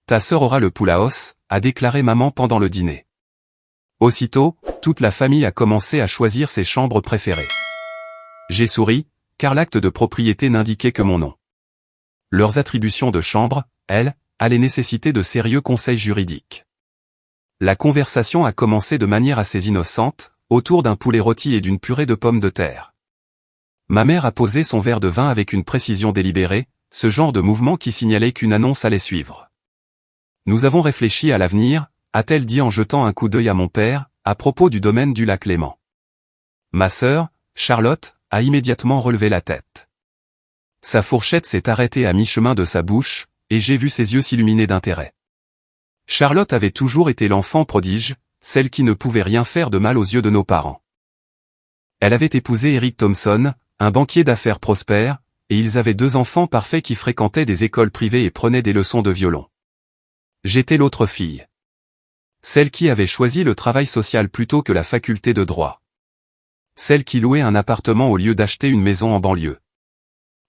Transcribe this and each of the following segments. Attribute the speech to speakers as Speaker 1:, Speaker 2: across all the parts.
Speaker 1: Ta sœur aura le poulaos, a déclaré maman pendant le dîner. Aussitôt, toute la famille a commencé à choisir ses chambres préférées. J'ai souri, car l'acte de propriété n'indiquait que mon nom. Leurs attributions de chambre, elles, allaient nécessiter de sérieux conseils juridiques. La conversation a commencé de manière assez innocente, autour d'un poulet rôti et d'une purée de pommes de terre. Ma mère a posé son verre de vin avec une précision délibérée, ce genre de mouvement qui signalait qu'une annonce allait suivre. Nous avons réfléchi à l'avenir, a-t-elle dit en jetant un coup d'œil à mon père, à propos du domaine du lac Léman. Ma sœur, Charlotte, a immédiatement relevé la tête. Sa fourchette s'est arrêtée à mi-chemin de sa bouche, et j'ai vu ses yeux s'illuminer d'intérêt. Charlotte avait toujours été l'enfant prodige, celle qui ne pouvait rien faire de mal aux yeux de nos parents. Elle avait épousé Eric Thompson, un banquier d'affaires prospère, et ils avaient 2 enfants parfaits qui fréquentaient des écoles privées et prenaient des leçons de violon. J'étais l'autre fille. Celle qui avait choisi le travail social plutôt que la faculté de droit. Celle qui louait un appartement au lieu d'acheter une maison en banlieue.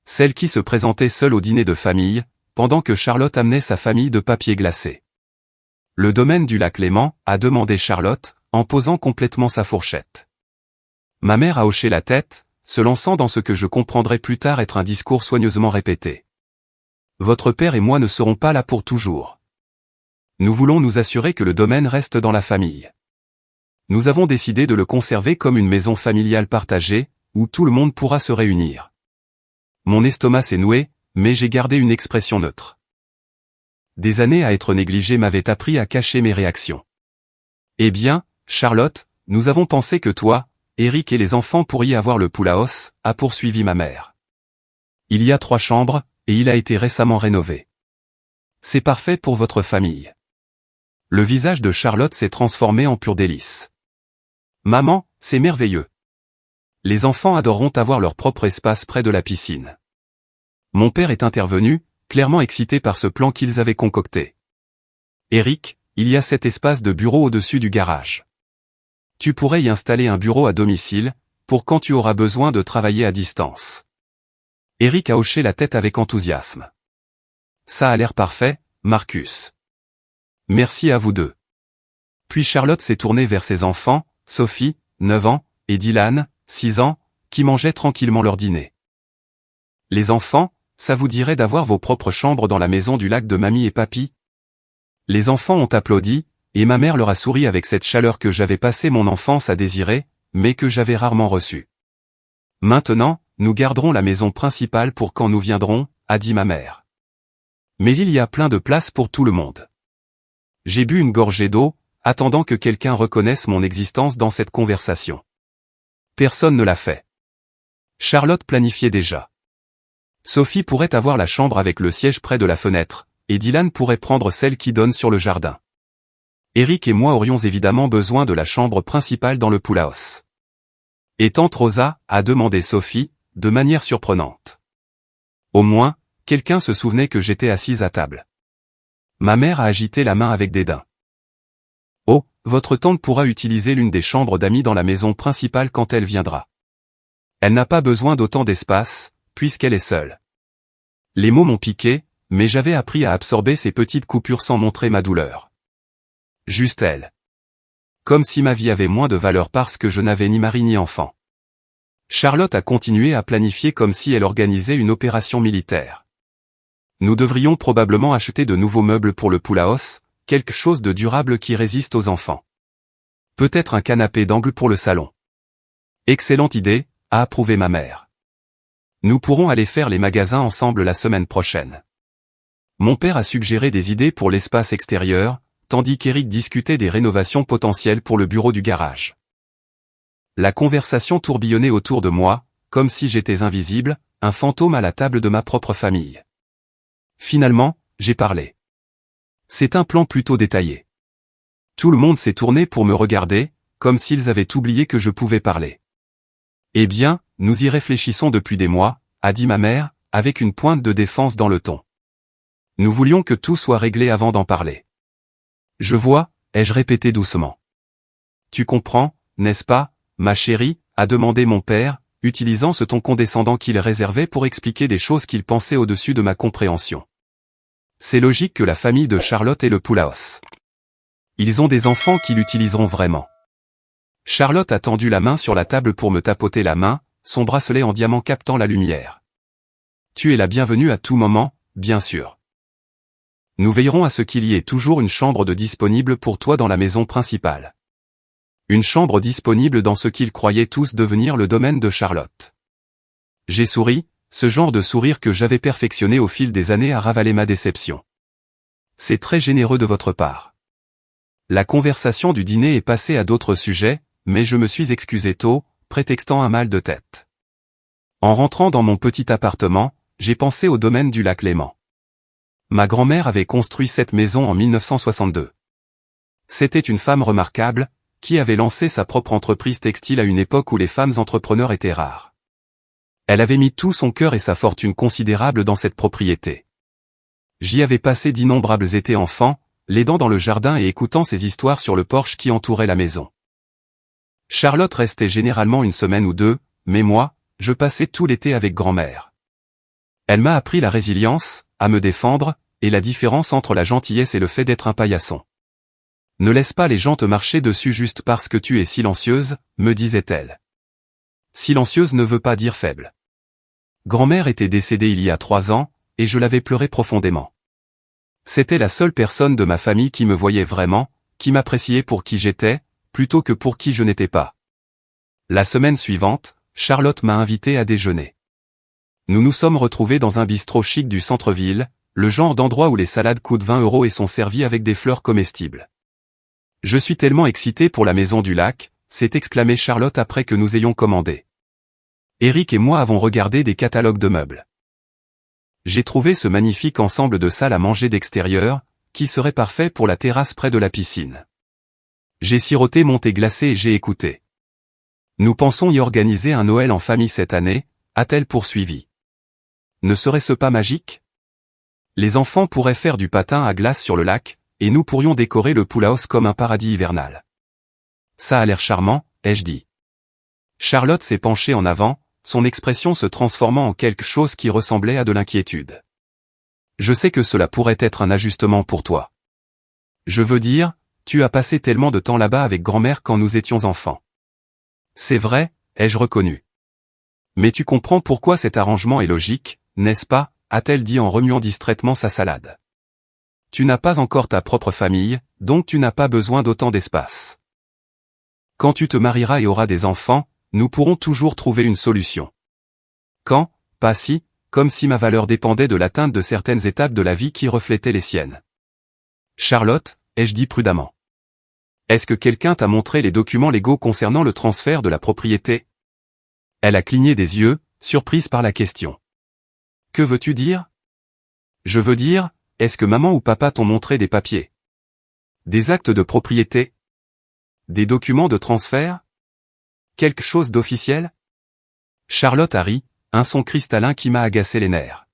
Speaker 1: Celle qui se présentait seule au dîner de famille, pendant que Charlotte amenait sa famille de papier glacé. Le domaine du lac Léman, a demandé Charlotte, en posant complètement sa fourchette. Ma mère a hoché la tête, se lançant dans ce que je comprendrai plus tard être un discours soigneusement répété. Votre père et moi ne serons pas là pour toujours. Nous voulons nous assurer que le domaine reste dans la famille. Nous avons décidé de le conserver comme une maison familiale partagée, où tout le monde pourra se réunir. Mon estomac s'est noué, mais j'ai gardé une expression neutre. Des années à être négligé m'avaient appris à cacher mes réactions. Eh bien, Charlotte, nous avons pensé que toi, Eric et les enfants pourriez avoir le poulaos, a poursuivi ma mère. Il y a 3 chambres, et il a été récemment rénové. C'est parfait pour votre famille. Le visage de Charlotte s'est transformé en pur délice. Maman, c'est merveilleux. Les enfants adoreront avoir leur propre espace près de la piscine. Mon père est intervenu, clairement excité par ce plan qu'ils avaient concocté. Eric, il y a cet espace de bureau au-dessus du garage. Tu pourrais y installer un bureau à domicile, pour quand tu auras besoin de travailler à distance. Eric a hoché la tête avec enthousiasme. Ça a l'air parfait, Marcus. Merci à vous deux. Puis Charlotte s'est tournée vers ses enfants, Sophie, 9 ans, et Dylan, 6 ans, qui mangeaient tranquillement leur dîner. Les enfants, ça vous dirait d'avoir vos propres chambres dans la maison du lac de mamie et papy? Les enfants ont applaudi, et ma mère leur a souri avec cette chaleur que j'avais passé mon enfance à désirer, mais que j'avais rarement reçue. Maintenant, nous garderons la maison principale pour quand nous viendrons, a dit ma mère. Mais il y a plein de place pour tout le monde. J'ai bu une gorgée d'eau, attendant que quelqu'un reconnaisse mon existence dans cette conversation. Personne ne l'a fait. Charlotte planifiait déjà. Sophie pourrait avoir la chambre avec le siège près de la fenêtre, et Dylan pourrait prendre celle qui donne sur le jardin. Eric et moi aurions évidemment besoin de la chambre principale dans le poulaos. Et tante Rosa, a demandé Sophie, de manière surprenante. Au moins, quelqu'un se souvenait que j'étais assise à table. Ma mère a agité la main avec dédain. Oh, votre tante pourra utiliser l'une des chambres d'amis dans la maison principale quand elle viendra. Elle n'a pas besoin d'autant d'espace, puisqu'elle est seule. Les mots m'ont piqué, mais j'avais appris à absorber ces petites coupures sans montrer ma douleur. Juste elle. Comme si ma vie avait moins de valeur parce que je n'avais ni mari ni enfant. Charlotte a continué à planifier comme si elle organisait une opération militaire. Nous devrions probablement acheter de nouveaux meubles pour le poulaos, quelque chose de durable qui résiste aux enfants. Peut-être un canapé d'angle pour le salon. Excellente idée, a approuvé ma mère. Nous pourrons aller faire les magasins ensemble la semaine prochaine. Mon père a suggéré des idées pour l'espace extérieur, tandis qu'Eric discutait des rénovations potentielles pour le bureau du garage. La conversation tourbillonnait autour de moi, comme si j'étais invisible, un fantôme à la table de ma propre famille. Finalement, j'ai parlé. C'est un plan plutôt détaillé. Tout le monde s'est tourné pour me regarder, comme s'ils avaient oublié que je pouvais parler. Eh bien, nous y réfléchissons depuis des mois, a dit ma mère, avec une pointe de défense dans le ton. Nous voulions que tout soit réglé avant d'en parler. Je vois, ai-je répété doucement. Tu comprends, n'est-ce pas, ma chérie, a demandé mon père, utilisant ce ton condescendant qu'il réservait pour expliquer des choses qu'il pensait au-dessus de ma compréhension. C'est logique que la famille de Charlotte ait le Poulaos. Ils ont des enfants qui l'utiliseront vraiment. Charlotte a tendu la main sur la table pour me tapoter la main, son bracelet en diamant captant la lumière. Tu es la bienvenue à tout moment, bien sûr. Nous veillerons à ce qu'il y ait toujours une chambre de disponible pour toi dans la maison principale. Une chambre disponible dans ce qu'ils croyaient tous devenir le domaine de Charlotte. J'ai souri, ce genre de sourire que j'avais perfectionné au fil des années a ravalé ma déception. C'est très généreux de votre part. La conversation du dîner est passée à d'autres sujets, mais je me suis excusé tôt, prétextant un mal de tête. En rentrant dans mon petit appartement, j'ai pensé au domaine du lac Léman. Ma grand-mère avait construit cette maison en 1962. C'était une femme remarquable, qui avait lancé sa propre entreprise textile à une époque où les femmes entrepreneurs étaient rares. Elle avait mis tout son cœur et sa fortune considérable dans cette propriété. J'y avais passé d'innombrables étés enfants, l'aidant dans le jardin et écoutant ses histoires sur le porche qui entourait la maison. Charlotte restait généralement une semaine ou deux, mais moi, je passais tout l'été avec grand-mère. Elle m'a appris la résilience, à me défendre, et la différence entre la gentillesse et le fait d'être un paillasson. Ne laisse pas les gens te marcher dessus juste parce que tu es silencieuse, me disait-elle. Silencieuse ne veut pas dire faible. Grand-mère était décédée il y a 3 ans, et je l'avais pleuré profondément. C'était la seule personne de ma famille qui me voyait vraiment, qui m'appréciait pour qui j'étais, plutôt que pour qui je n'étais pas. La semaine suivante, Charlotte m'a invité à déjeuner. Nous nous sommes retrouvés dans un bistrot chic du centre-ville, le genre d'endroit où les salades coûtent 20 € et sont servies avec des fleurs comestibles. Je suis tellement excité pour la maison du lac, s'est exclamée Charlotte après que nous ayons commandé. Eric et moi avons regardé des catalogues de meubles. J'ai trouvé ce magnifique ensemble de salles à manger d'extérieur, qui serait parfait pour la terrasse près de la piscine. J'ai siroté mon thé glacé et j'ai écouté. Nous pensons y organiser un Noël en famille cette année, a-t-elle poursuivi. Ne serait-ce pas magique? Les enfants pourraient faire du patin à glace sur le lac, et nous pourrions décorer le Poulaos comme un paradis hivernal. Ça a l'air charmant, ai-je dit. Charlotte s'est penchée en avant, son expression se transformant en quelque chose qui ressemblait à de l'inquiétude. Je sais que cela pourrait être un ajustement pour toi. Je veux dire, tu as passé tellement de temps là-bas avec grand-mère quand nous étions enfants. C'est vrai, ai-je reconnu. Mais tu comprends pourquoi cet arrangement est logique, n'est-ce pas, a-t-elle dit en remuant distraitement sa salade. Tu n'as pas encore ta propre famille, donc tu n'as pas besoin d'autant d'espace. Quand tu te marieras et auras des enfants, nous pourrons toujours trouver une solution. Quand, pas si, comme si ma valeur dépendait de l'atteinte de certaines étapes de la vie qui reflétaient les siennes. Charlotte, ai-je dit prudemment. Est-ce que quelqu'un t'a montré les documents légaux concernant le transfert de la propriété? Elle a cligné des yeux, surprise par la question. Que veux-tu dire? Je veux dire, est-ce que maman ou papa t'ont montré des papiers? Des actes de propriété? Des documents de transfert? Quelque chose d'officiel? Charlotte a ri, un son cristallin qui m'a agacé les nerfs.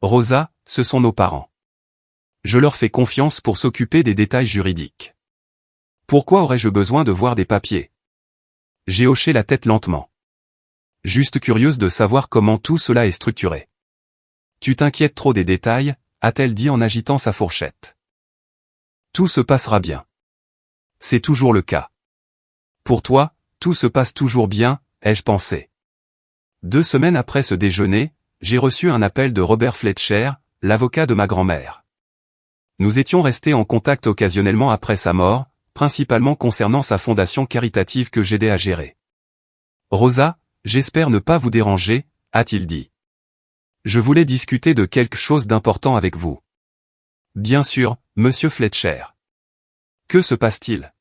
Speaker 1: Rosa, ce sont nos parents. Je leur fais confiance pour s'occuper des détails juridiques. Pourquoi aurais-je besoin de voir des papiers? J'ai hoché la tête lentement. Juste curieuse de savoir comment tout cela est structuré. Tu t'inquiètes trop des détails, a-t-elle dit en agitant sa fourchette. Tout se passera bien. C'est toujours le cas. Pour toi, tout se passe toujours bien, ai-je pensé. 2 semaines après ce déjeuner, j'ai reçu un appel de Robert Fletcher, l'avocat de ma grand-mère. Nous étions restés en contact occasionnellement après sa mort, principalement concernant sa fondation caritative que j'aidais à gérer. Rosa, j'espère ne pas vous déranger, a-t-il dit. Je voulais discuter de quelque chose d'important avec vous. Bien sûr, monsieur Fletcher. Que se passe-t-il?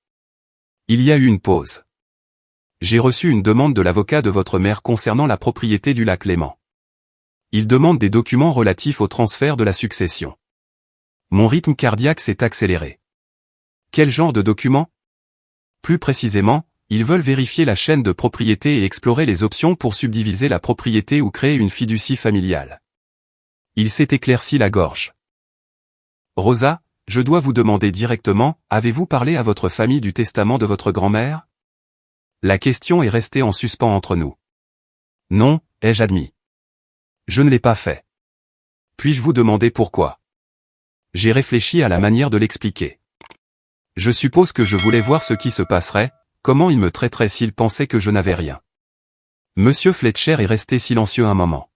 Speaker 1: Il y a eu une pause. J'ai reçu une demande de l'avocat de votre mère concernant la propriété du lac Léman. Il demande des documents relatifs au transfert de la succession. Mon rythme cardiaque s'est accéléré. Quel genre de documents? Plus précisément, ils veulent vérifier la chaîne de propriété et explorer les options pour subdiviser la propriété ou créer une fiducie familiale. Il s'est éclairci la gorge. Rosa, je dois vous demander directement, avez-vous parlé à votre famille du testament de votre grand-mère? La question est restée en suspens entre nous. Non, ai-je admis. Je ne l'ai pas fait. Puis-je vous demander pourquoi? J'ai réfléchi à la manière de l'expliquer. Je suppose que je voulais voir ce qui se passerait, comment il me traiterait s'il pensait que je n'avais rien. Monsieur Fletcher est resté silencieux un moment.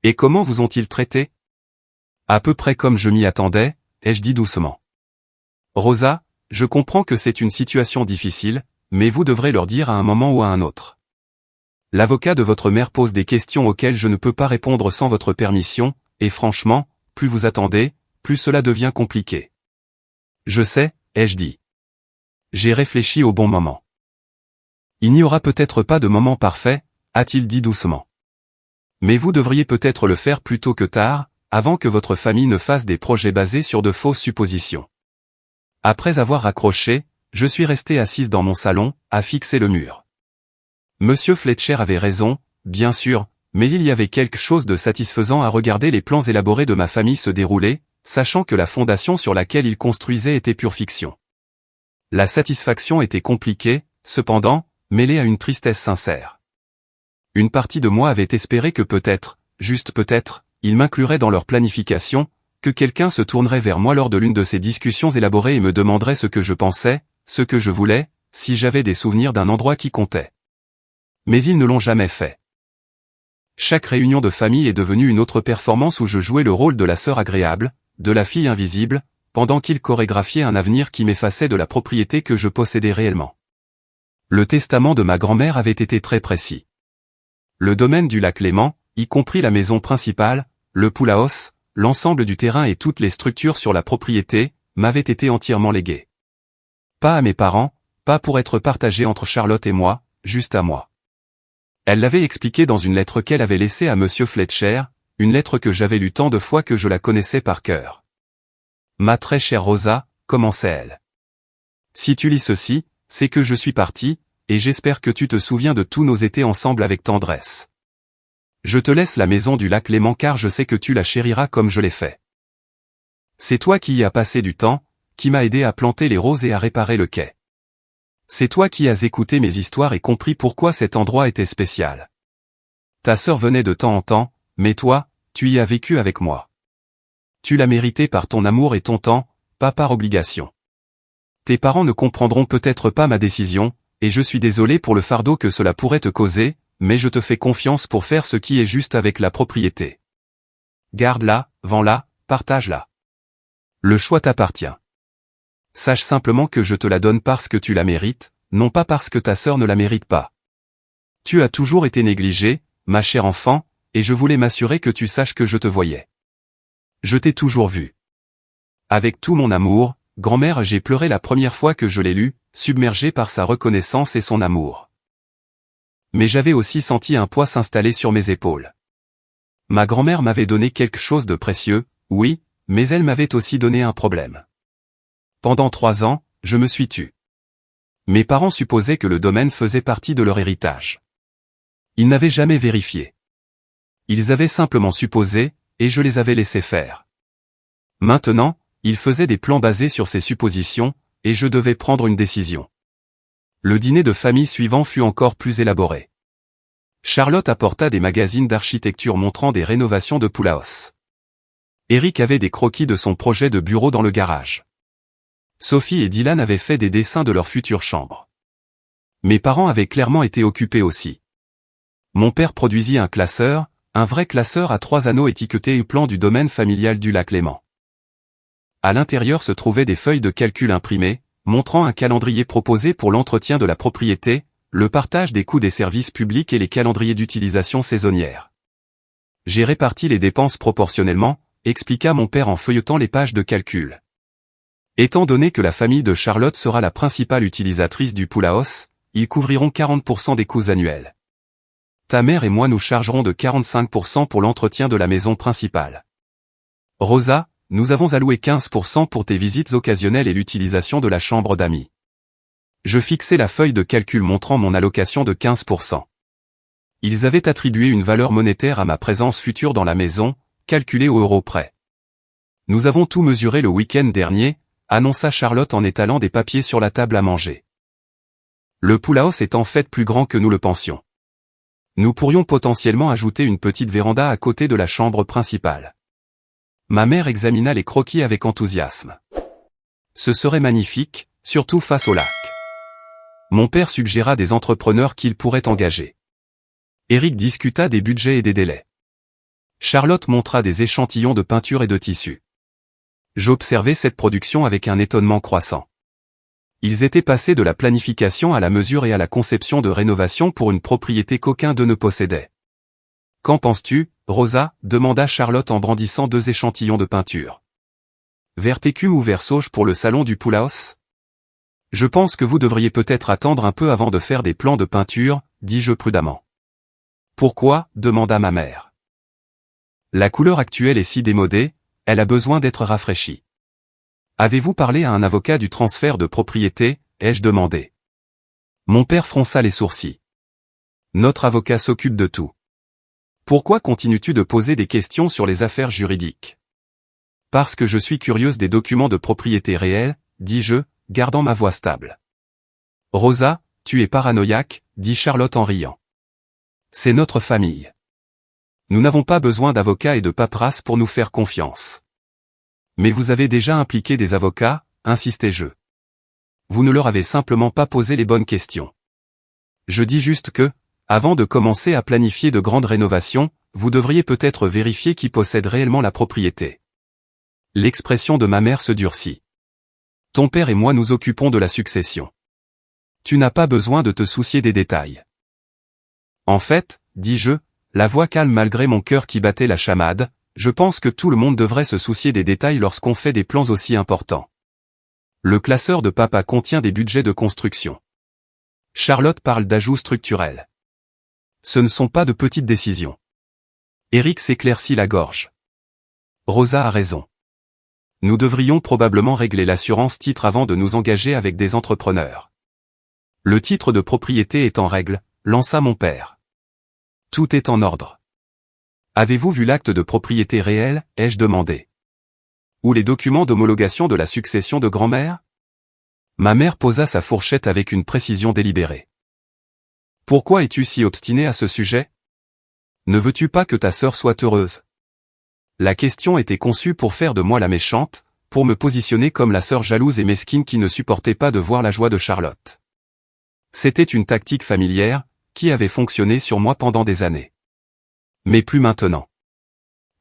Speaker 1: Et comment vous ont-ils traité? À peu près comme je m'y attendais, ai-je dit doucement. Rosa, je comprends que c'est une situation difficile, mais vous devrez leur dire à un moment ou à un autre. L'avocat de votre mère pose des questions auxquelles je ne peux pas répondre sans votre permission, et franchement, plus vous attendez, plus cela devient compliqué. Je sais, ai-je dit. J'ai réfléchi au bon moment. Il n'y aura peut-être pas de moment parfait, a-t-il dit doucement. Mais vous devriez peut-être le faire plus tôt que tard, avant que votre famille ne fasse des projets basés sur de fausses suppositions. Après avoir raccroché, je suis resté assise dans mon salon, à fixer le mur. Monsieur Fletcher avait raison, bien sûr, mais il y avait quelque chose de satisfaisant à regarder les plans élaborés de ma famille se dérouler, sachant que la fondation sur laquelle il construisait était pure fiction. La satisfaction était compliquée, cependant, mêlée à une tristesse sincère. Une partie de moi avait espéré que peut-être, juste peut-être, ils m'incluraient dans leur planification, que quelqu'un se tournerait vers moi lors de l'une de ces discussions élaborées et me demanderait ce que je pensais, ce que je voulais, si j'avais des souvenirs d'un endroit qui comptait. Mais ils ne l'ont jamais fait. Chaque réunion de famille est devenue une autre performance où je jouais le rôle de la sœur agréable, de la fille invisible, pendant qu'ils chorégraphiaient un avenir qui m'effaçait de la propriété que je possédais réellement. Le testament de ma grand-mère avait été très précis. Le domaine du lac Léman, y compris la maison principale, le pool house, l'ensemble du terrain et toutes les structures sur la propriété, m'avaient été entièrement légués. Pas à mes parents, pas pour être partagé entre Charlotte et moi, juste à moi. Elle l'avait expliqué dans une lettre qu'elle avait laissée à Monsieur Fletcher, une lettre que j'avais lue tant de fois que je la connaissais par cœur. Ma très chère Rosa, commençait-elle. Si tu lis ceci, c'est que je suis parti, et j'espère que tu te souviens de tous nos étés ensemble avec tendresse. Je te laisse la maison du lac Léman car je sais que tu la chériras comme je l'ai fait. C'est toi qui y as passé du temps, qui m'as aidé à planter les roses et à réparer le quai. C'est toi qui as écouté mes histoires et compris pourquoi cet endroit était spécial. Ta sœur venait de temps en temps, mais toi, tu y as vécu avec moi. Tu l'as mérité par ton amour et ton temps, pas par obligation. Tes parents ne comprendront peut-être pas ma décision, et je suis désolé pour le fardeau que cela pourrait te causer, mais je te fais confiance pour faire ce qui est juste avec la propriété. Garde-la, vends-la, partage-la. Le choix t'appartient. Sache simplement que je te la donne parce que tu la mérites, non pas parce que ta sœur ne la mérite pas. Tu as toujours été négligée, ma chère enfant, et je voulais m'assurer que tu saches que je te voyais. Je t'ai toujours vu. Avec tout mon amour, grand-mère, j'ai pleuré la première fois que je l'ai lu, submergé par sa reconnaissance et son amour. Mais j'avais aussi senti un poids s'installer sur mes épaules. Ma grand-mère m'avait donné quelque chose de précieux, oui, mais elle m'avait aussi donné un problème. Pendant 3 ans, je me suis tu. Mes parents supposaient que le domaine faisait partie de leur héritage. Ils n'avaient jamais vérifié. Ils avaient simplement supposé, et je les avais laissés faire. Maintenant, ils faisaient des plans basés sur ces suppositions, et je devais prendre une décision. Le dîner de famille suivant fut encore plus élaboré. Charlotte apporta des magazines d'architecture montrant des rénovations de pool house. Eric avait des croquis de son projet de bureau dans le garage. Sophie et Dylan avaient fait des dessins de leur future chambre. Mes parents avaient clairement été occupés aussi. Mon père produisit un classeur, un vrai classeur à 3 anneaux étiqueté plan du domaine familial du lac Léman. À l'intérieur se trouvaient des feuilles de calcul imprimées, montrant un calendrier proposé pour l'entretien de la propriété, le partage des coûts des services publics et les calendriers d'utilisation saisonnière. J'ai réparti les dépenses proportionnellement, expliqua mon père en feuilletant les pages de calcul. Étant donné que la famille de Charlotte sera la principale utilisatrice du pool house, ils couvriront 40% des coûts annuels. Ta mère et moi nous chargerons de 45% pour l'entretien de la maison principale. Rosa, nous avons alloué 15% pour tes visites occasionnelles et l'utilisation de la chambre d'amis. Je fixai la feuille de calcul montrant mon allocation de 15%. Ils avaient attribué une valeur monétaire à ma présence future dans la maison, calculée au euro près. Nous avons tout mesuré le week-end dernier, annonça Charlotte en étalant des papiers sur la table à manger. Le pool house est en fait plus grand que nous le pensions. Nous pourrions potentiellement ajouter une petite véranda à côté de la chambre principale. Ma mère examina les croquis avec enthousiasme. Ce serait magnifique, surtout face au lac. Mon père suggéra des entrepreneurs qu'il pourrait engager. Eric discuta des budgets et des délais. Charlotte montra des échantillons de peinture et de tissu. J'observais cette production avec un étonnement croissant. Ils étaient passés de la planification à la mesure et à la conception de rénovation pour une propriété qu'aucun d'eux ne possédait. « Qu'en penses-tu, Rosa » demanda Charlotte en brandissant 2 échantillons de peinture. « Vert écume ou vert sauge pour le salon du Poulaos ? Je pense que vous devriez peut-être attendre un peu avant de faire des plans de peinture, dis-je prudemment. Pourquoi ? Demanda ma mère. La couleur actuelle est si démodée, elle a besoin d'être rafraîchie. Avez-vous parlé à un avocat du transfert de propriété ? Ai-je demandé. Mon père fronça les sourcils. Notre avocat s'occupe de tout. Pourquoi continues-tu de poser des questions sur les affaires juridiques ? Parce que je suis curieuse des documents de propriété réels, dis-je, gardant ma voix stable. Rosa, tu es paranoïaque, dit Charlotte en riant. C'est notre famille. Nous n'avons pas besoin d'avocats et de paperasse pour nous faire confiance. Mais vous avez déjà impliqué des avocats, insistai-je. Vous ne leur avez simplement pas posé les bonnes questions. Je dis juste que, avant de commencer à planifier de grandes rénovations, vous devriez peut-être vérifier qui possède réellement la propriété. L'expression de ma mère se durcit. Ton père et moi nous occupons de la succession. Tu n'as pas besoin de te soucier des détails. En fait, dis-je, la voix calme malgré mon cœur qui battait la chamade, je pense que tout le monde devrait se soucier des détails lorsqu'on fait des plans aussi importants. Le classeur de papa contient des budgets de construction. Charlotte parle d'ajouts structurels. Ce ne sont pas de petites décisions. Eric s'éclaircit la gorge. Rosa a raison. Nous devrions probablement régler l'assurance titre avant de nous engager avec des entrepreneurs. Le titre de propriété est en règle, lança mon père. Tout est en ordre. Avez-vous vu l'acte de propriété réel, ai-je demandé. Ou les documents d'homologation de la succession de grand-mère ? Ma mère posa sa fourchette avec une précision délibérée. Pourquoi es-tu si obstiné à ce sujet ? Ne veux-tu pas que ta sœur soit heureuse ? La question était conçue pour faire de moi la méchante, pour me positionner comme la sœur jalouse et mesquine qui ne supportait pas de voir la joie de Charlotte. C'était une tactique familière, qui avait fonctionné sur moi pendant des années. Mais plus maintenant.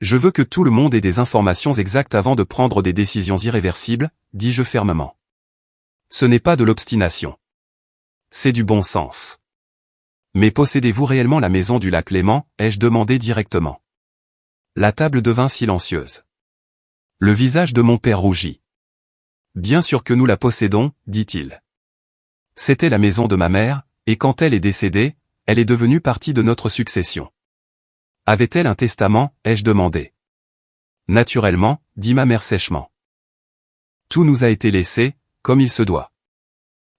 Speaker 1: Je veux que tout le monde ait des informations exactes avant de prendre des décisions irréversibles, dis-je fermement. Ce n'est pas de l'obstination. C'est du bon sens. Mais possédez-vous réellement la maison du lac Léman, ai-je demandé directement. La table devint silencieuse. Le visage de mon père rougit. Bien sûr que nous la possédons, dit-il. C'était la maison de ma mère, et quand elle est décédée, elle est devenue partie de notre succession. Avait-elle un testament, ai-je demandé. Naturellement, dit ma mère sèchement. Tout nous a été laissé, comme il se doit.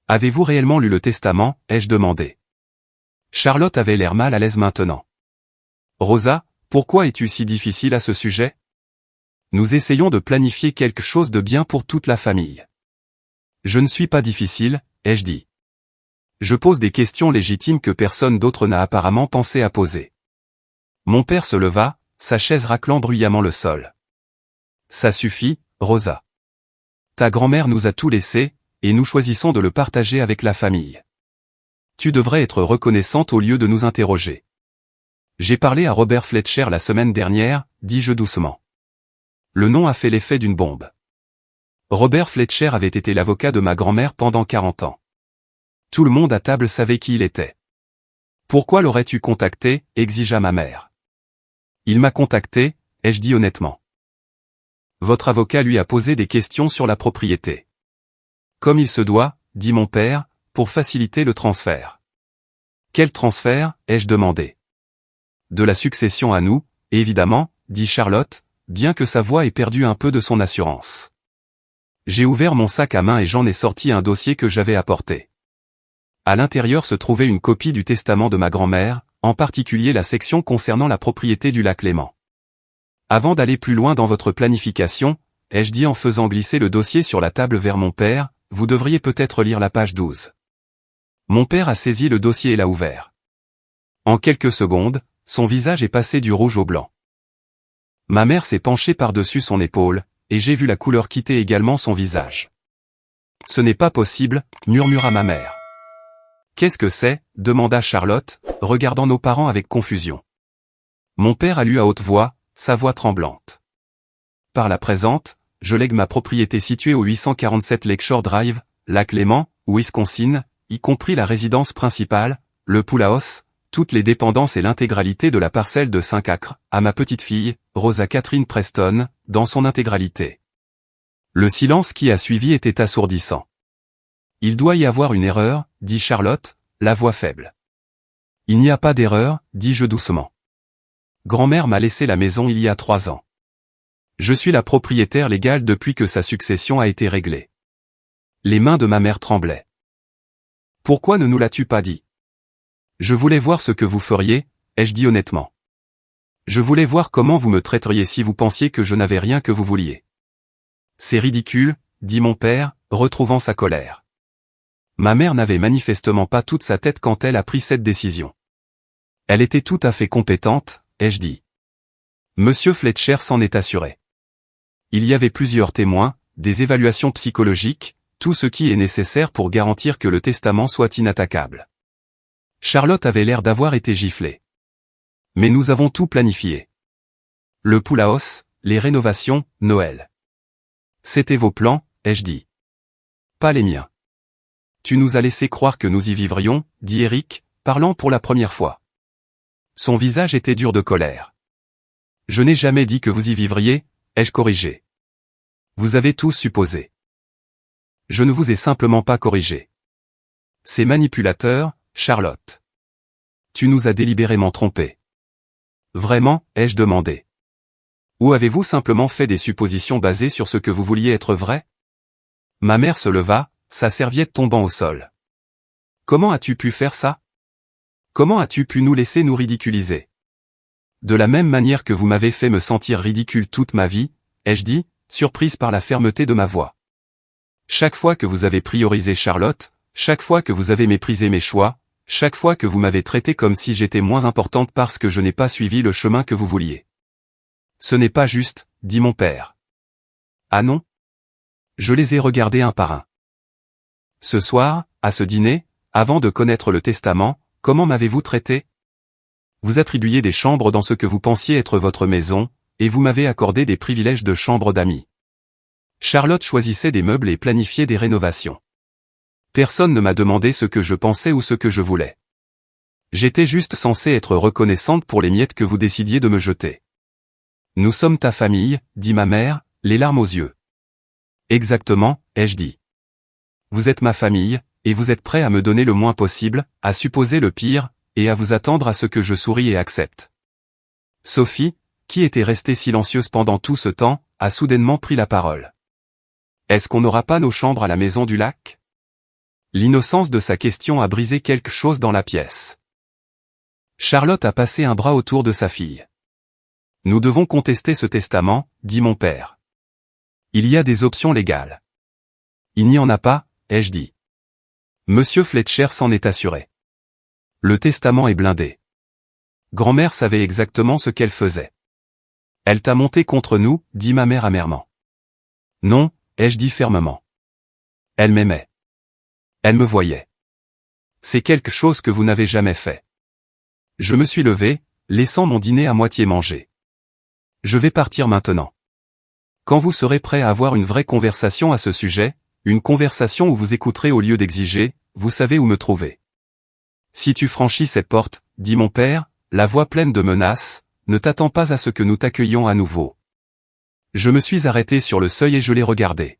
Speaker 1: Avez-vous réellement lu le testament, ai-je demandé. Charlotte avait l'air mal à l'aise maintenant. Rosa, pourquoi es-tu si difficile à ce sujet ? Nous essayons de planifier quelque chose de bien pour toute la famille. Je ne suis pas difficile, ai-je dit. Je pose des questions légitimes que personne d'autre n'a apparemment pensé à poser. Mon père se leva, sa chaise raclant bruyamment le sol. Ça suffit, Rosa. Ta grand-mère nous a tout laissé, et nous choisissons de le partager avec la famille. Tu devrais être reconnaissante au lieu de nous interroger. J'ai parlé à Robert Fletcher la semaine dernière, dis-je doucement. Le nom a fait l'effet d'une bombe. Robert Fletcher avait été l'avocat de ma grand-mère pendant 40 ans. Tout le monde à table savait qui il était. Pourquoi l'aurais-tu contacté, exigea ma mère. Il m'a contacté, ai-je dit honnêtement. Votre avocat lui a posé des questions sur la propriété. Comme il se doit, dit mon père, pour faciliter le transfert. Quel transfert, ai-je demandé. De la succession à nous, évidemment, dit Charlotte, bien que sa voix ait perdu un peu de son assurance. J'ai ouvert mon sac à main et j'en ai sorti un dossier que j'avais apporté. À l'intérieur se trouvait une copie du testament de ma grand-mère, en particulier la section concernant la propriété du lac Léman. Avant d'aller plus loin dans votre planification, ai-je dit en faisant glisser le dossier sur la table vers mon père, vous devriez peut-être lire la page 12. Mon père a saisi le dossier et l'a ouvert. En quelques secondes, son visage est passé du rouge au blanc. Ma mère s'est penchée par-dessus son épaule, et j'ai vu la couleur quitter également son visage. Ce n'est pas possible, murmura ma mère. Qu'est-ce que c'est? Demanda Charlotte, regardant nos parents avec confusion. Mon père a lu à haute voix, sa voix tremblante. Par la présente, je lègue ma propriété située au 847 Lakeshore Drive, Lac Clément, Wisconsin, y compris la résidence principale, le pool house, toutes les dépendances et l'intégralité de la parcelle de 5 acres, à ma petite-fille, Rosa Catherine Preston, dans son intégralité. Le silence qui a suivi était assourdissant. Il doit y avoir une erreur, dit Charlotte, la voix faible. Il n'y a pas d'erreur, dis-je doucement. Grand-mère m'a laissé la maison il y a 3 ans. Je suis la propriétaire légale depuis que sa succession a été réglée. Les mains de ma mère tremblaient. Pourquoi ne nous l'as-tu pas dit? Je voulais voir ce que vous feriez, ai-je dit honnêtement. Je voulais voir comment vous me traiteriez si vous pensiez que je n'avais rien que vous vouliez. C'est ridicule, dit mon père, retrouvant sa colère. Ma mère n'avait manifestement pas toute sa tête quand elle a pris cette décision. Elle était tout à fait compétente, ai-je dit. Monsieur Fletcher s'en est assuré. Il y avait plusieurs témoins, des évaluations psychologiques, tout ce qui est nécessaire pour garantir que le testament soit inattaquable. Charlotte avait l'air d'avoir été giflée. Mais nous avons tout planifié. Le pool house, les rénovations, Noël. C'était vos plans, ai-je dit. Pas les miens. Tu nous as laissé croire que nous y vivrions, dit Eric, parlant pour la première fois. Son visage était dur de colère. Je n'ai jamais dit que vous y vivriez, ai-je corrigé. Vous avez tous supposé. Je ne vous ai simplement pas corrigé. C'est manipulateur, Charlotte. Tu nous as délibérément trompés. Vraiment, ai-je demandé. Ou avez-vous simplement fait des suppositions basées sur ce que vous vouliez être vrai? Ma mère se leva, sa serviette tombant au sol. Comment as-tu pu faire ça? Comment as-tu pu nous laisser nous ridiculiser? De la même manière que vous m'avez fait me sentir ridicule toute ma vie, ai-je dit, surprise par la fermeté de ma voix. Chaque fois que vous avez priorisé Charlotte, chaque fois que vous avez méprisé mes choix, chaque fois que vous m'avez traité comme si j'étais moins importante parce que je n'ai pas suivi le chemin que vous vouliez. Ce n'est pas juste, dit mon père. Ah non? Je les ai regardés un par un. Ce soir, à ce dîner, avant de connaître le testament, comment m'avez-vous traité? Vous attribuiez des chambres dans ce que vous pensiez être votre maison, et vous m'avez accordé des privilèges de chambre d'amis. Charlotte choisissait des meubles et planifiait des rénovations. Personne ne m'a demandé ce que je pensais ou ce que je voulais. J'étais juste censé être reconnaissante pour les miettes que vous décidiez de me jeter. Nous sommes ta famille, dit ma mère, les larmes aux yeux. Exactement, ai-je dit. Vous êtes ma famille, et vous êtes prêt à me donner le moins possible, à supposer le pire, et à vous attendre à ce que je sourie et accepte. Sophie, qui était restée silencieuse pendant tout ce temps, a soudainement pris la parole. Est-ce qu'on n'aura pas nos chambres à la maison du lac? L'innocence de sa question a brisé quelque chose dans la pièce. Charlotte a passé un bras autour de sa fille. Nous devons contester ce testament, dit mon père. Il y a des options légales. Il n'y en a pas, ai-je dit. Monsieur Fletcher s'en est assuré. Le testament est blindé. Grand-mère savait exactement ce qu'elle faisait. Elle t'a monté contre nous, dit ma mère amèrement. Non, ai-je dit fermement. Elle m'aimait. Elle me voyait. C'est quelque chose que vous n'avez jamais fait. Je me suis levé, laissant mon dîner à moitié mangé. Je vais partir maintenant. Quand vous serez prêt à avoir une vraie conversation à ce sujet, une conversation où vous écouterez au lieu d'exiger, vous savez où me trouver. Si tu franchis cette porte, dit mon père, la voix pleine de menaces, ne t'attends pas à ce que nous t'accueillions à nouveau. Je me suis arrêté sur le seuil et je l'ai regardé.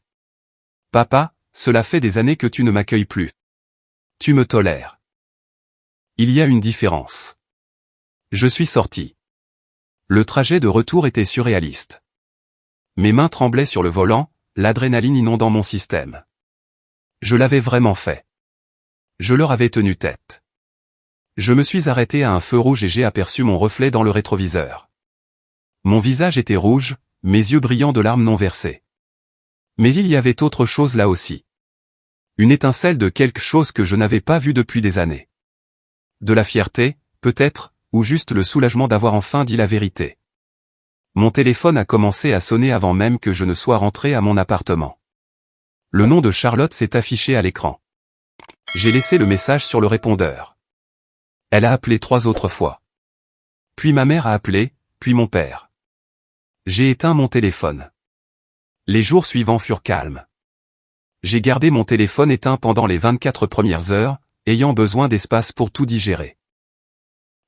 Speaker 1: Papa, cela fait des années que tu ne m'accueilles plus. Tu me tolères. Il y a une différence. Je suis sorti. Le trajet de retour était surréaliste. Mes mains tremblaient sur le volant, l'adrénaline inondant mon système. Je l'avais vraiment fait. Je leur avais tenu tête. Je me suis arrêté à un feu rouge et j'ai aperçu mon reflet dans le rétroviseur. Mon visage était rouge, mes yeux brillants de larmes non versées. Mais il y avait autre chose là aussi. Une étincelle de quelque chose que je n'avais pas vu depuis des années. De la fierté, peut-être, ou juste le soulagement d'avoir enfin dit la vérité. Mon téléphone a commencé à sonner avant même que je ne sois rentré à mon appartement. Le nom de Charlotte s'est affiché à l'écran. J'ai laissé le message sur le répondeur. Elle a appelé 3 autres fois. Puis ma mère a appelé, puis mon père. J'ai éteint mon téléphone. Les jours suivants furent calmes. J'ai gardé mon téléphone éteint pendant les 24 premières heures, ayant besoin d'espace pour tout digérer.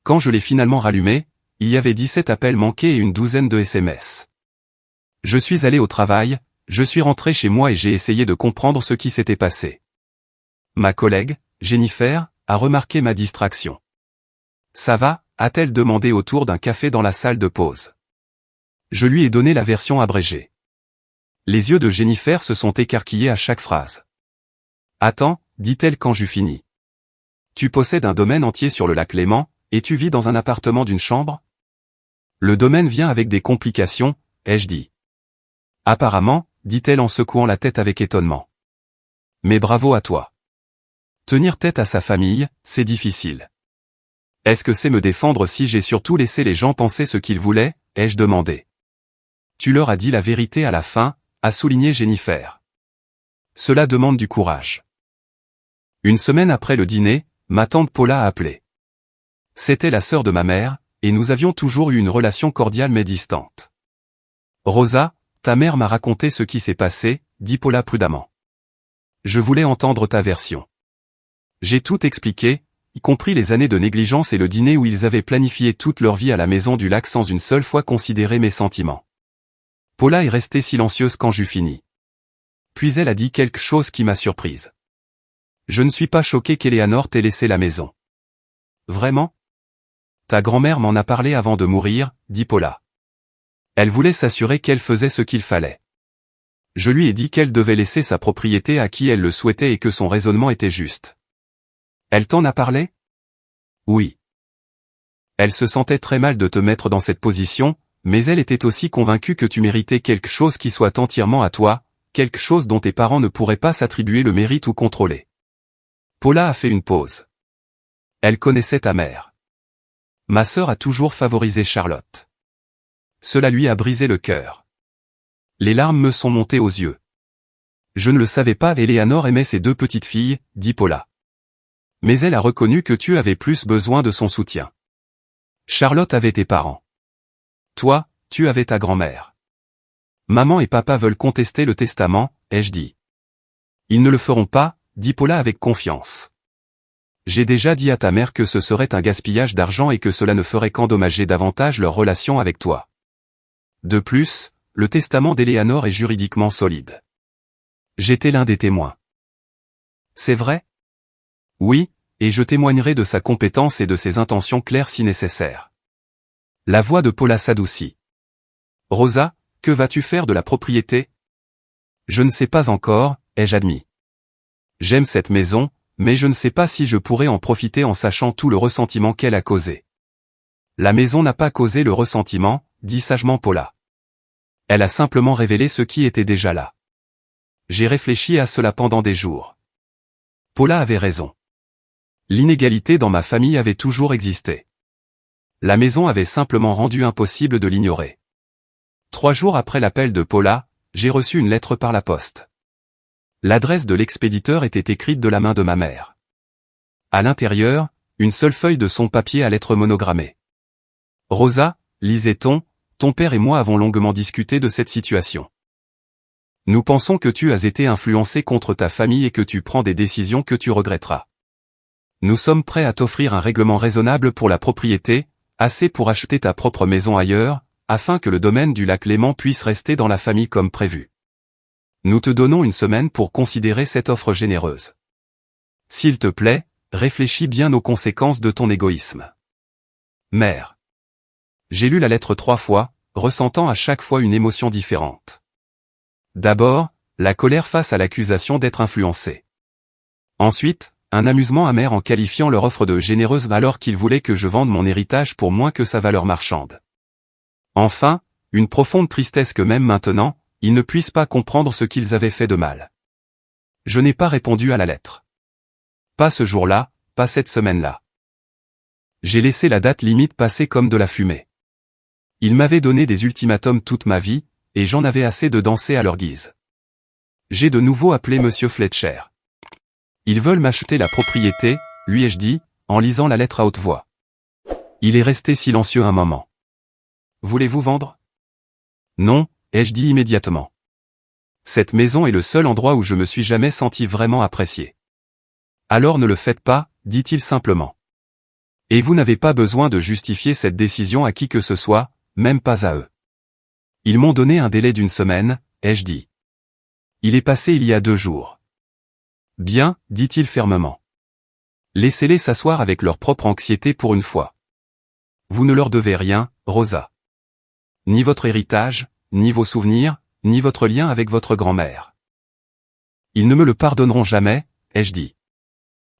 Speaker 1: Quand je l'ai finalement rallumé, il y avait 17 appels manqués et une douzaine de SMS. Je suis allé au travail, je suis rentré chez moi et j'ai essayé de comprendre ce qui s'était passé. Ma collègue, Jennifer, a remarqué ma distraction. « Ça va ?» a-t-elle demandé autour d'un café dans la salle de pause. Je lui ai donné la version abrégée. Les yeux de Jennifer se sont écarquillés à chaque phrase. « Attends », dit-elle quand j'eus fini. « Tu possèdes un domaine entier sur le lac Léman, et tu vis dans un appartement d'une chambre ? Le domaine vient avec des complications, ai-je dit. Apparemment, dit-elle en secouant la tête avec étonnement. Mais bravo à toi. Tenir tête à sa famille, c'est difficile. Est-ce que c'est me défendre si j'ai surtout laissé les gens penser ce qu'ils voulaient, ai-je demandé. Tu leur as dit la vérité à la fin, a souligné Jennifer. Cela demande du courage. Une semaine après le dîner, ma tante Paula a appelé. C'était la sœur de ma mère, et nous avions toujours eu une relation cordiale mais distante. Rosa, ta mère m'a raconté ce qui s'est passé, dit Paula prudemment. Je voulais entendre ta version. J'ai tout expliqué, y compris les années de négligence et le dîner où ils avaient planifié toute leur vie à la maison du lac sans une seule fois considérer mes sentiments. Paula est restée silencieuse quand j'eus fini. Puis elle a dit quelque chose qui m'a surprise. Je ne suis pas choqué qu'Eleanor t'ait laissé la maison. Vraiment ? Ta grand-mère m'en a parlé avant de mourir, dit Paula. Elle voulait s'assurer qu'elle faisait ce qu'il fallait. Je lui ai dit qu'elle devait laisser sa propriété à qui elle le souhaitait et que son raisonnement était juste. Elle t'en a parlé ? Oui. Elle se sentait très mal de te mettre dans cette position, mais elle était aussi convaincue que tu méritais quelque chose qui soit entièrement à toi, quelque chose dont tes parents ne pourraient pas s'attribuer le mérite ou contrôler. Paula a fait une pause. Elle connaissait ta mère. Ma sœur a toujours favorisé Charlotte. Cela lui a brisé le cœur. Les larmes me sont montées aux yeux. Je ne le savais pas, Eleanor aimait ses 2 petites filles, dit Paula. Mais elle a reconnu que tu avais plus besoin de son soutien. Charlotte avait tes parents. Toi, tu avais ta grand-mère. Maman et papa veulent contester le testament, ai-je dit. Ils ne le feront pas, dit Paula avec confiance. J'ai déjà dit à ta mère que ce serait un gaspillage d'argent et que cela ne ferait qu'endommager davantage leur relation avec toi. De plus, le testament d'Eleanor est juridiquement solide. J'étais l'un des témoins. C'est vrai ? Oui, et je témoignerai de sa compétence et de ses intentions claires si nécessaire. La voix de Paula s'adoucit. Rosa, que vas-tu faire de la propriété ? Je ne sais pas encore, ai-je admis. J'aime cette maison, mais je ne sais pas si je pourrais en profiter en sachant tout le ressentiment qu'elle a causé. La maison n'a pas causé le ressentiment, dit sagement Paula. Elle a simplement révélé ce qui était déjà là. J'ai réfléchi à cela pendant des jours. Paula avait raison. L'inégalité dans ma famille avait toujours existé. La maison avait simplement rendu impossible de l'ignorer. 3 jours après l'appel de Paula, j'ai reçu une lettre par la poste. L'adresse de l'expéditeur était écrite de la main de ma mère. À l'intérieur, une seule feuille de son papier à lettres monogrammées. Rosa, lisait-on, ton père et moi avons longuement discuté de cette situation. Nous pensons que tu as été influencé contre ta famille et que tu prends des décisions que tu regretteras. Nous sommes prêts à t'offrir un règlement raisonnable pour la propriété, assez pour acheter ta propre maison ailleurs, afin que le domaine du lac Léman puisse rester dans la famille comme prévu. Nous te donnons une semaine pour considérer cette offre généreuse. S'il te plaît, réfléchis bien aux conséquences de ton égoïsme. Mère. J'ai lu la lettre 3 fois, ressentant à chaque fois une émotion différente. D'abord, la colère face à l'accusation d'être influencé. Ensuite, un amusement amer en qualifiant leur offre de généreuse alors qu'ils voulaient que je vende mon héritage pour moins que sa valeur marchande. Enfin, une profonde tristesse que même maintenant, ils ne puissent pas comprendre ce qu'ils avaient fait de mal. Je n'ai pas répondu à la lettre. Pas ce jour-là, pas cette semaine-là. J'ai laissé la date limite passer comme de la fumée. Ils m'avaient donné des ultimatums toute ma vie, et j'en avais assez de danser à leur guise. J'ai de nouveau appelé Monsieur Fletcher. Ils veulent m'acheter la propriété, lui ai-je dit, en lisant la lettre à haute voix. Il est resté silencieux un moment. Voulez-vous vendre? Non, ai-je dit immédiatement. Cette maison est le seul endroit où je me suis jamais senti vraiment apprécié. Alors ne le faites pas, dit-il simplement. Et vous n'avez pas besoin de justifier cette décision à qui que ce soit, même pas à eux. Ils m'ont donné un délai d'1 semaine, ai-je dit. Il est passé il y a 2 jours. Bien, dit-il fermement. Laissez-les s'asseoir avec leur propre anxiété pour une fois. Vous ne leur devez rien, Rosa. Ni votre héritage, ni vos souvenirs, ni votre lien avec votre grand-mère. Ils ne me le pardonneront jamais, ai-je dit.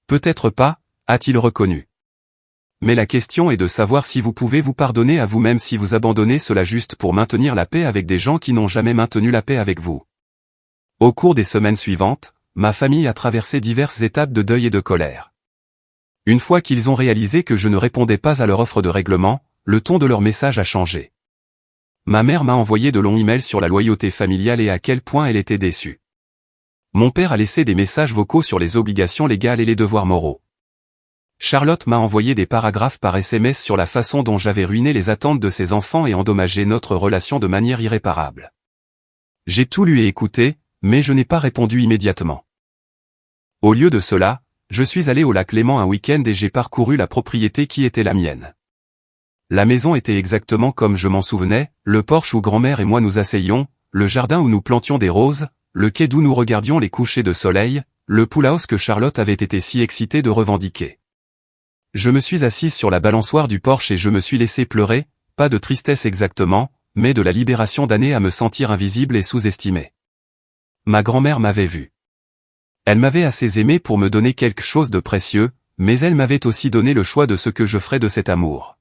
Speaker 1: Peut-être pas, a-t-il reconnu. Mais la question est de savoir si vous pouvez vous pardonner à vous-même si vous abandonnez cela juste pour maintenir la paix avec des gens qui n'ont jamais maintenu la paix avec vous. Au cours des semaines suivantes, ma famille a traversé diverses étapes de deuil et de colère. Une fois qu'ils ont réalisé que je ne répondais pas à leur offre de règlement, le ton de leur message a changé. Ma mère m'a envoyé de longs emails sur la loyauté familiale et à quel point elle était déçue. Mon père a laissé des messages vocaux sur les obligations légales et les devoirs moraux. Charlotte m'a envoyé des paragraphes par SMS sur la façon dont j'avais ruiné les attentes de ses enfants et endommagé notre relation de manière irréparable. J'ai tout lu et écouté, mais je n'ai pas répondu immédiatement. Au lieu de cela, je suis allé au lac Léman un week-end et j'ai parcouru la propriété qui était la mienne. La maison était exactement comme je m'en souvenais, le porche où grand-mère et moi nous asseyions, le jardin où nous plantions des roses, le quai d'où nous regardions les couchers de soleil, le pool house que Charlotte avait été si excitée de revendiquer. Je me suis assise sur la balançoire du porche et je me suis laissé pleurer, pas de tristesse exactement, mais de la libération d'années à me sentir invisible et sous-estimé. Ma grand-mère m'avait vu. Elle m'avait assez aimé pour me donner quelque chose de précieux, mais elle m'avait aussi donné le choix de ce que je ferais de cet amour.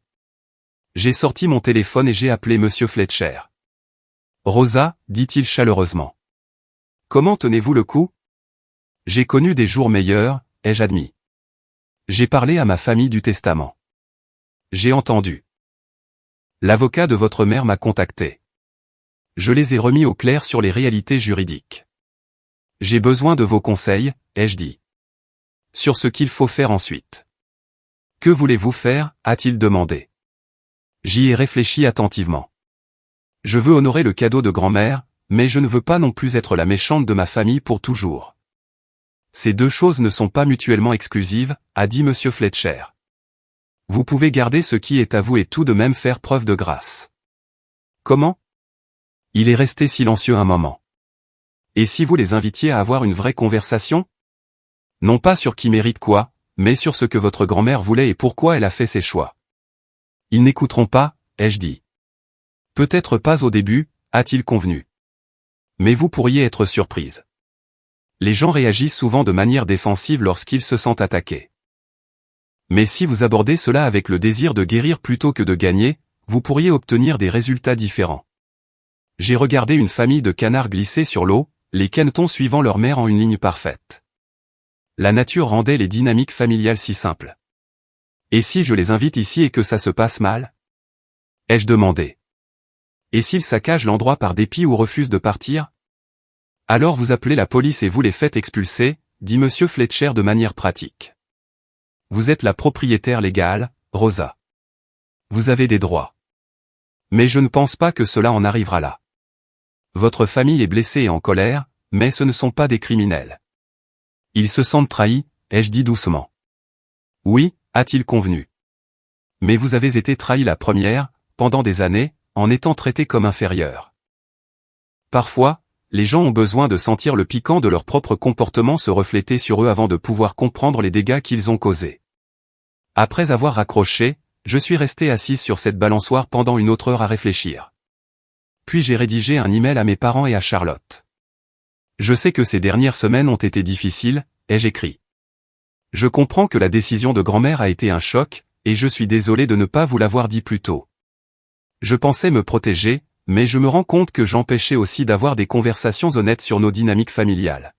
Speaker 1: J'ai sorti mon téléphone et j'ai appelé Monsieur Fletcher. Rosa, dit-il chaleureusement. Comment tenez-vous le coup? J'ai connu des jours meilleurs, ai-je admis. J'ai parlé à ma famille du testament. J'ai entendu. L'avocat de votre mère m'a contacté. Je les ai remis au clair sur les réalités juridiques. J'ai besoin de vos conseils, ai-je dit. Sur ce qu'il faut faire ensuite. Que voulez-vous faire, a-t-il demandé. J'y ai réfléchi attentivement. Je veux honorer le cadeau de grand-mère, mais je ne veux pas non plus être la méchante de ma famille pour toujours. Ces deux choses ne sont pas mutuellement exclusives, a dit Monsieur Fletcher. Vous pouvez garder ce qui est à vous et tout de même faire preuve de grâce. Comment? Il est resté silencieux un moment. Et si vous les invitiez à avoir une vraie conversation? Non pas sur qui mérite quoi, mais sur ce que votre grand-mère voulait et pourquoi elle a fait ses choix. Ils n'écouteront pas, ai-je dit. Peut-être pas au début, a-t-il convenu. Mais vous pourriez être surprise. Les gens réagissent souvent de manière défensive lorsqu'ils se sentent attaqués. Mais si vous abordez cela avec le désir de guérir plutôt que de gagner, vous pourriez obtenir des résultats différents. J'ai regardé une famille de canards glisser sur l'eau, les canetons suivant leur mère en une ligne parfaite. La nature rendait les dynamiques familiales si simples. Et si je les invite ici et que ça se passe mal? Ai-je demandé. Et s'ils saccagent l'endroit par dépit ou refusent de partir? Alors vous appelez la police et vous les faites expulser, dit Monsieur Fletcher de manière pratique. Vous êtes la propriétaire légale, Rosa. Vous avez des droits. Mais je ne pense pas que cela en arrivera là. Votre famille est blessée et en colère, mais ce ne sont pas des criminels. Ils se sentent trahis, ai-je dit doucement. Oui, a-t-il convenu. Mais vous avez été trahi la première, pendant des années, en étant traité comme inférieur. Parfois, les gens ont besoin de sentir le piquant de leur propre comportement se refléter sur eux avant de pouvoir comprendre les dégâts qu'ils ont causés. Après avoir raccroché, je suis resté assise sur cette balançoire pendant une autre heure à réfléchir. Puis j'ai rédigé un email à mes parents et à Charlotte. Je sais que ces dernières semaines ont été difficiles, ai-je écrit. Je comprends que la décision de grand-mère a été un choc, et je suis désolé de ne pas vous l'avoir dit plus tôt. Je pensais me protéger, mais je me rends compte que j'empêchais aussi d'avoir des conversations honnêtes sur nos dynamiques familiales.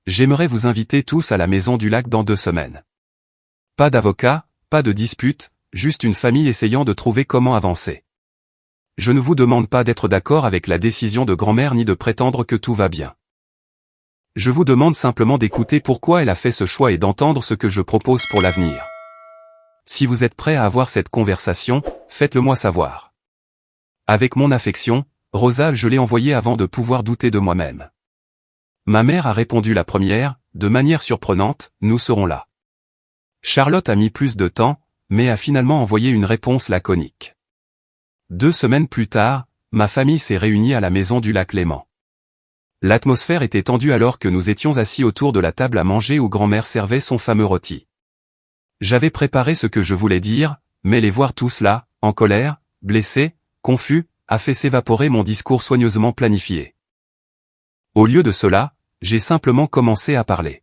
Speaker 1: J'aimerais vous inviter tous à la Maison du Lac dans 2 semaines. Pas d'avocat, pas de dispute, juste une famille essayant de trouver comment avancer. Je ne vous demande pas d'être d'accord avec la décision de grand-mère ni de prétendre que tout va bien. Je vous demande simplement d'écouter pourquoi elle a fait ce choix et d'entendre ce que je propose pour l'avenir. Si vous êtes prêt à avoir cette conversation, faites-le moi savoir. Avec mon affection, Rosa, je l'ai envoyée avant de pouvoir douter de moi-même. Ma mère a répondu la première, de manière surprenante, nous serons là. Charlotte a mis plus de temps, mais a finalement envoyé une réponse laconique. 2 semaines plus tard, ma famille s'est réunie à la maison du lac Léman. L'atmosphère était tendue alors que nous étions assis autour de la table à manger où grand-mère servait son fameux rôti. J'avais préparé ce que je voulais dire, mais les voir tous là, en colère, blessés, confus, a fait s'évaporer mon discours soigneusement planifié. Au lieu de cela, j'ai simplement commencé à parler.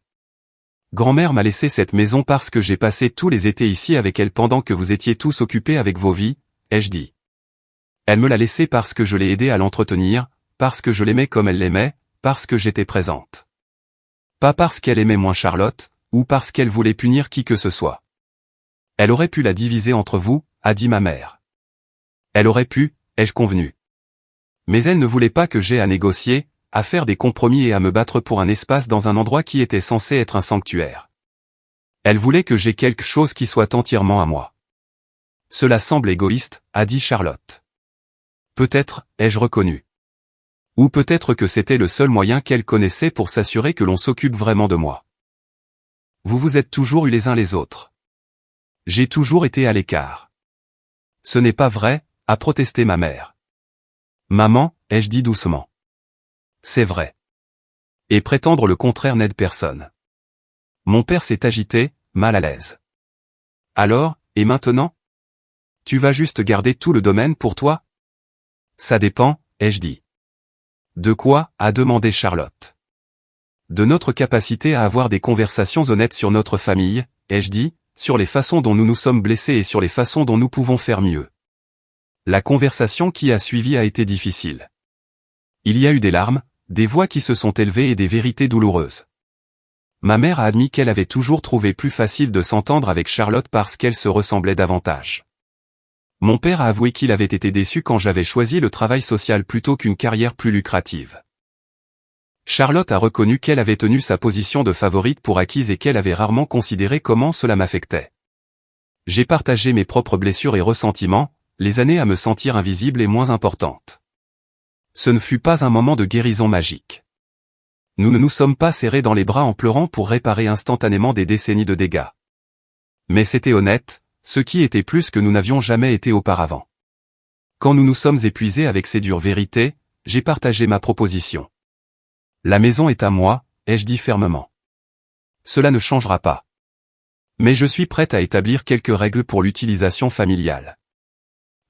Speaker 1: Grand-mère m'a laissé cette maison parce que j'ai passé tous les étés ici avec elle pendant que vous étiez tous occupés avec vos vies, ai-je dit. Elle me l'a laissé parce que je l'ai aidée à l'entretenir, parce que je l'aimais comme elle l'aimait, parce que j'étais présente. Pas parce qu'elle aimait moins Charlotte, ou parce qu'elle voulait punir qui que ce soit. Elle aurait pu la diviser entre vous, a dit ma mère. Elle aurait pu, ai-je convenu. Mais elle ne voulait pas que j'aie à négocier, à faire des compromis et à me battre pour un espace dans un endroit qui était censé être un sanctuaire. Elle voulait que j'aie quelque chose qui soit entièrement à moi. Cela semble égoïste, a dit Charlotte. Peut-être, ai-je reconnu. Ou peut-être que c'était le seul moyen qu'elle connaissait pour s'assurer que l'on s'occupe vraiment de moi. Vous vous êtes toujours eu les uns les autres. J'ai toujours été à l'écart. Ce n'est pas vrai, a protesté ma mère. Maman, ai-je dit doucement. C'est vrai. Et prétendre le contraire n'aide personne. Mon père s'est agité, mal à l'aise. Alors, et maintenant? Tu vas juste garder tout le domaine pour toi? Ça dépend, ai-je dit. De quoi, a demandé Charlotte. De notre capacité à avoir des conversations honnêtes sur notre famille, ai-je dit, sur les façons dont nous nous sommes blessés et sur les façons dont nous pouvons faire mieux. La conversation qui a suivi a été difficile. Il y a eu des larmes, des voix qui se sont élevées et des vérités douloureuses. Ma mère a admis qu'elle avait toujours trouvé plus facile de s'entendre avec Charlotte parce qu'elle se ressemblait davantage. Mon père a avoué qu'il avait été déçu quand j'avais choisi le travail social plutôt qu'une carrière plus lucrative. Charlotte a reconnu qu'elle avait tenu sa position de favorite pour acquise et qu'elle avait rarement considéré comment cela m'affectait. J'ai partagé mes propres blessures et ressentiments, les années à me sentir invisible et moins importante. Ce ne fut pas un moment de guérison magique. Nous ne nous sommes pas serrés dans les bras en pleurant pour réparer instantanément des décennies de dégâts. Mais c'était honnête, ce qui était plus que nous n'avions jamais été auparavant. Quand nous nous sommes épuisés avec ces dures vérités, j'ai partagé ma proposition. La maison est à moi, ai-je dit fermement. Cela ne changera pas. Mais je suis prête à établir quelques règles pour l'utilisation familiale.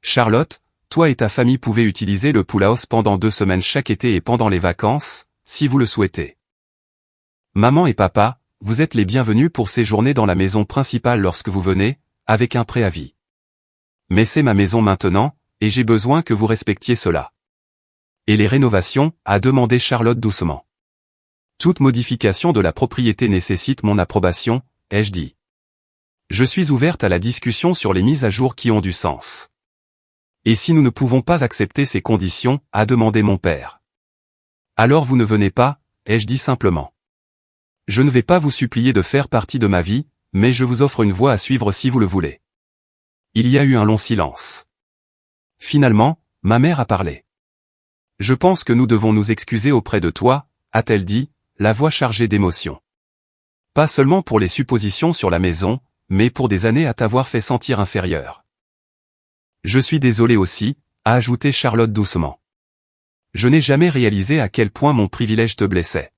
Speaker 1: Charlotte, toi et ta famille pouvez utiliser le pool house pendant 2 semaines chaque été et pendant les vacances, si vous le souhaitez. Maman et papa, vous êtes les bienvenus pour séjourner dans la maison principale lorsque vous venez, avec un préavis. Mais c'est ma maison maintenant, et j'ai besoin que vous respectiez cela. Et les rénovations, a demandé Charlotte doucement. Toute modification de la propriété nécessite mon approbation, ai-je dit. Je suis ouverte à la discussion sur les mises à jour qui ont du sens. Et si nous ne pouvons pas accepter ces conditions, a demandé mon père. Alors vous ne venez pas, ai-je dit simplement. Je ne vais pas vous supplier de faire partie de ma vie, mais je vous offre une voie à suivre si vous le voulez. Il y a eu un long silence. Finalement, ma mère a parlé. Je pense que nous devons nous excuser auprès de toi, a-t-elle dit, la voix chargée d'émotion. Pas seulement pour les suppositions sur la maison, mais pour des années à t'avoir fait sentir inférieur. Je suis désolé aussi, a ajouté Charlotte doucement. Je n'ai jamais réalisé à quel point mon privilège te blessait.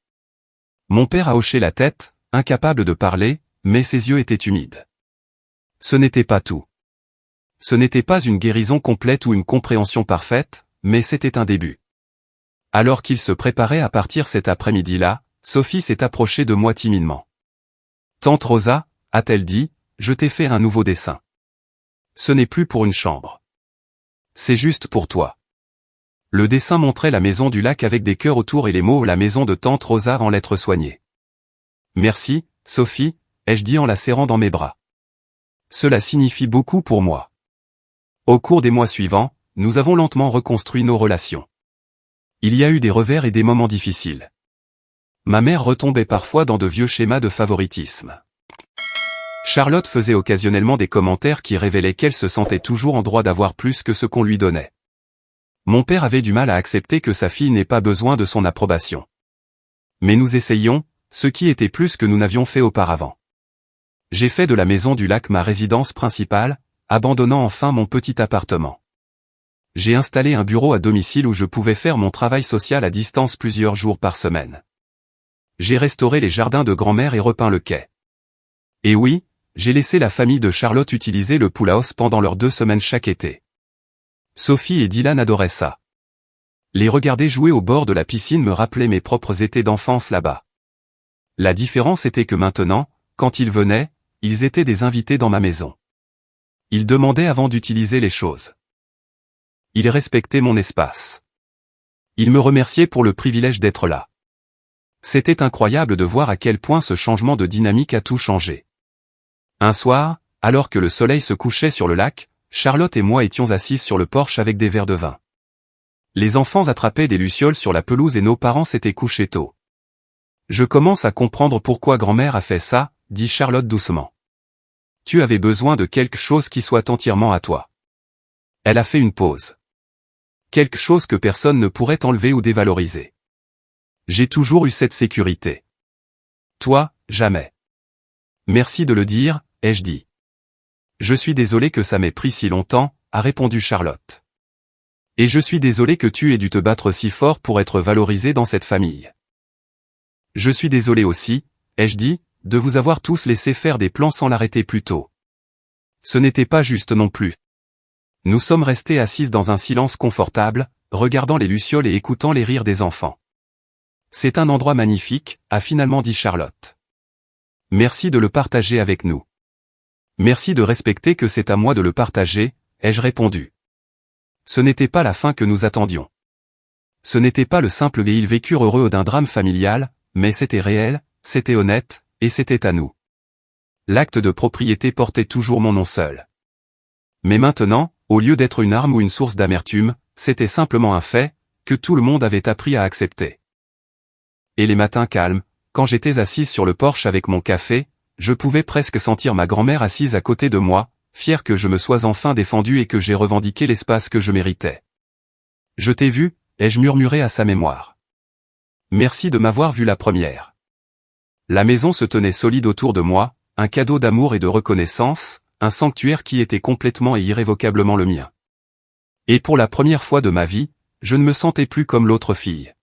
Speaker 1: Mon père a hoché la tête, incapable de parler, mais ses yeux étaient humides. Ce n'était pas tout. Ce n'était pas une guérison complète ou une compréhension parfaite, mais c'était un début. Alors qu'il se préparait à partir cet après-midi-là, Sophie s'est approchée de moi timidement. Tante Rosa, a-t-elle dit, je t'ai fait un nouveau dessin. Ce n'est plus pour une chambre. C'est juste pour toi. Le dessin montrait la maison du lac avec des cœurs autour et les mots « la maison de tante Rosa » en lettres soignées. Merci, Sophie, ai-je dit en la serrant dans mes bras. Cela signifie beaucoup pour moi. Au cours des mois suivants, nous avons lentement reconstruit nos relations. Il y a eu des revers et des moments difficiles. Ma mère retombait parfois dans de vieux schémas de favoritisme. Charlotte faisait occasionnellement des commentaires qui révélaient qu'elle se sentait toujours en droit d'avoir plus que ce qu'on lui donnait. Mon père avait du mal à accepter que sa fille n'ait pas besoin de son approbation. Mais nous essayions, ce qui était plus que nous n'avions fait auparavant. J'ai fait de la maison du lac ma résidence principale, abandonnant enfin mon petit appartement. J'ai installé un bureau à domicile où je pouvais faire mon travail social à distance plusieurs jours par semaine. J'ai restauré les jardins de grand-mère et repeint le quai. Et oui, j'ai laissé la famille de Charlotte utiliser le pool house pendant leurs 2 semaines chaque été. Sophie et Dylan adoraient ça. Les regarder jouer au bord de la piscine me rappelait mes propres étés d'enfance là-bas. La différence était que maintenant, quand ils venaient, ils étaient des invités dans ma maison. Ils demandaient avant d'utiliser les choses. Ils respectaient mon espace. Ils me remerciaient pour le privilège d'être là. C'était incroyable de voir à quel point ce changement de dynamique a tout changé. Un soir, alors que le soleil se couchait sur le lac, Charlotte et moi étions assises sur le porche avec des verres de vin. Les enfants attrapaient des lucioles sur la pelouse et nos parents s'étaient couchés tôt. Je commence à comprendre pourquoi grand-mère a fait ça, dit Charlotte doucement. Tu avais besoin de quelque chose qui soit entièrement à toi. Elle a fait une pause. Quelque chose que personne ne pourrait enlever ou dévaloriser. J'ai toujours eu cette sécurité. Toi, jamais. Merci de le dire, ai-je dit. Je suis désolé que ça m'ait pris si longtemps, a répondu Charlotte. Et je suis désolé que tu aies dû te battre si fort pour être valorisé dans cette famille. Je suis désolé aussi, ai-je dit, de vous avoir tous laissé faire des plans sans l'arrêter plus tôt. Ce n'était pas juste non plus. Nous sommes restés assises dans un silence confortable, regardant les lucioles et écoutant les rires des enfants. C'est un endroit magnifique, a finalement dit Charlotte. Merci de le partager avec nous. Merci de respecter que c'est à moi de le partager, ai-je répondu. Ce n'était pas la fin que nous attendions. Ce n'était pas le simple et ils vécurent heureux d'un drame familial, mais c'était réel, c'était honnête, et c'était à nous. L'acte de propriété portait toujours mon nom seul. Mais maintenant, au lieu d'être une arme ou une source d'amertume, c'était simplement un fait, que tout le monde avait appris à accepter. Et les matins calmes, quand j'étais assise sur le porche avec mon café, je pouvais presque sentir ma grand-mère assise à côté de moi, fière que je me sois enfin défendue et que j'ai revendiqué l'espace que je méritais. Je t'ai vu, ai-je murmuré à sa mémoire. Merci de m'avoir vu la première. La maison se tenait solide autour de moi, un cadeau d'amour et de reconnaissance, un sanctuaire qui était complètement et irrévocablement le mien. Et pour la première fois de ma vie, je ne me sentais plus comme l'autre fille.